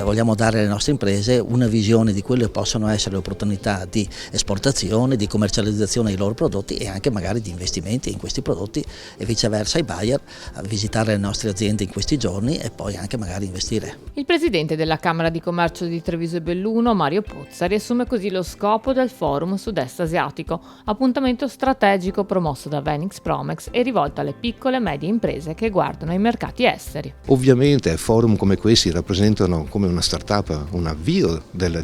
vogliamo dare alle nostre imprese una visione di quelle che possono essere le opportunità di esportazione, di commercializzazione dei loro prodotti e anche magari di investimenti in questi prodotti e viceversa i buyer a visitare le nostre aziende in questi giorni e poi anche magari investire. Il presidente della Camera di Commercio di Treviso e Belluno, Mario Pozza, riassume così lo scopo del Forum Sud-Est Asiatico, appuntamento strategico promosso da Venix Promex e rivolto alle piccole e medie imprese che guardano i mercati esteri. Ovviamente forum come questi rappresentano come una startup un avvio della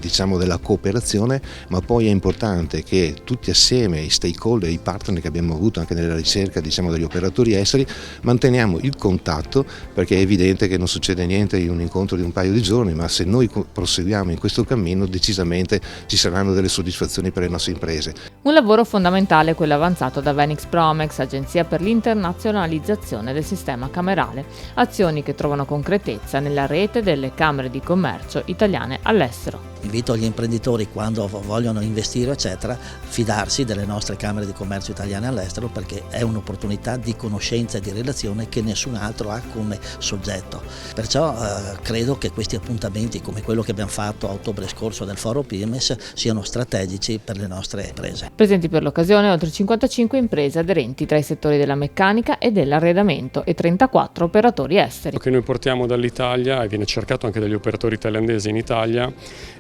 cooperazione, ma poi è importante che tutti assieme, i stakeholder, i partner che abbiamo avuto anche nella ricerca degli operatori esteri, manteniamo il contatto, perché è evidente che non succede niente in un incontro di un paio di giorni, ma se noi proseguiamo in questo cammino decisamente ci saranno delle soddisfazioni per le nostre imprese. Un lavoro fondamentale quello avanzato da Venix Promex, agenzia per l'internazionalizzazione del sistema camerale, azioni che trovano concretezza nella rete delle camere di commercio italiane all'estero. Invito gli imprenditori, quando vogliono investire eccetera, fidarsi delle nostre camere di commercio italiane all'estero, perché è un'opportunità di conoscenza e di relazione che nessun altro ha come soggetto. Perciò credo che questi appuntamenti come quello che abbiamo fatto a ottobre scorso del Foro PIMES siano strategici per le nostre imprese. Presenti per l'occasione oltre 55 imprese aderenti tra i settori della meccanica e dell'arredamento e 34 operatori esteri. Quello che noi portiamo dall'Italia e viene cercato anche dagli operatori thailandesi in Italia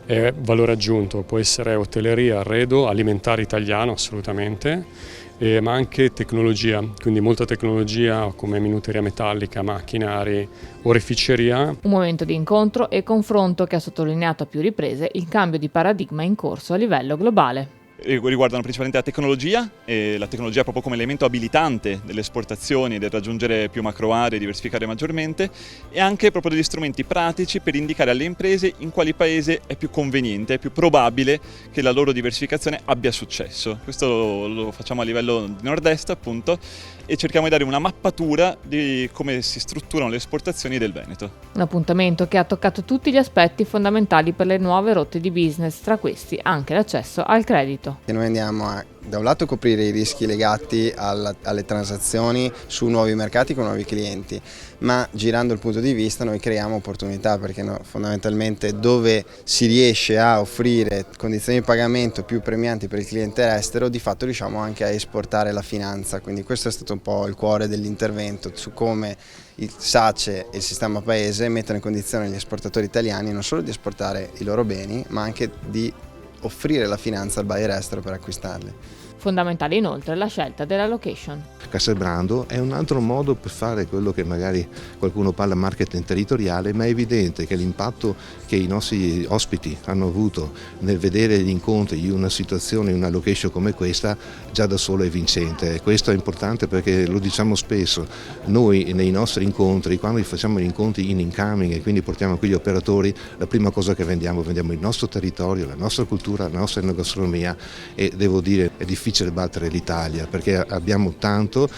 è valore aggiunto, può essere hotelleria, arredo, alimentare italiano assolutamente, ma anche tecnologia, quindi molta tecnologia come minuteria metallica, macchinari, oreficeria. Un momento di incontro e confronto che ha sottolineato a più riprese il cambio di paradigma in corso a livello globale. Riguardano principalmente la tecnologia, e la tecnologia proprio come elemento abilitante delle esportazioni, del raggiungere più macro aree, diversificare maggiormente, e anche proprio degli strumenti pratici per indicare alle imprese in quali paese è più conveniente, è più probabile che la loro diversificazione abbia successo. Questo lo facciamo a livello di nord-est appunto e cerchiamo di dare una mappatura di come si strutturano le esportazioni del Veneto. Un appuntamento che ha toccato tutti gli aspetti fondamentali per le nuove rotte di business, tra questi anche l'accesso al credito. E noi andiamo a, da un lato, coprire i rischi legati alle transazioni su nuovi mercati con nuovi clienti, ma girando il punto di vista noi creiamo opportunità, perché fondamentalmente dove si riesce a offrire condizioni di pagamento più premianti per il cliente estero, di fatto riusciamo anche a esportare la finanza, quindi questo è stato un po' il cuore dell'intervento su come il SACE e il sistema paese mettono in condizione gli esportatori italiani non solo di esportare i loro beni, ma anche di offrire la finanza al buyer estero per acquistarli. Fondamentale inoltre la scelta della location. Castelbrando è un altro modo per fare quello che magari qualcuno parla marketing territoriale, ma è evidente che l'impatto che i nostri ospiti hanno avuto nel vedere gli incontri in una situazione, in una location come questa, già da solo è vincente. E questo è importante perché lo diciamo spesso, noi nei nostri incontri, quando facciamo gli incontri in incoming e quindi portiamo qui gli operatori, la prima cosa che vendiamo il nostro territorio, la nostra cultura, la nostra enogastronomia, e devo dire è difficile battere l'Italia perché abbiamo tanto,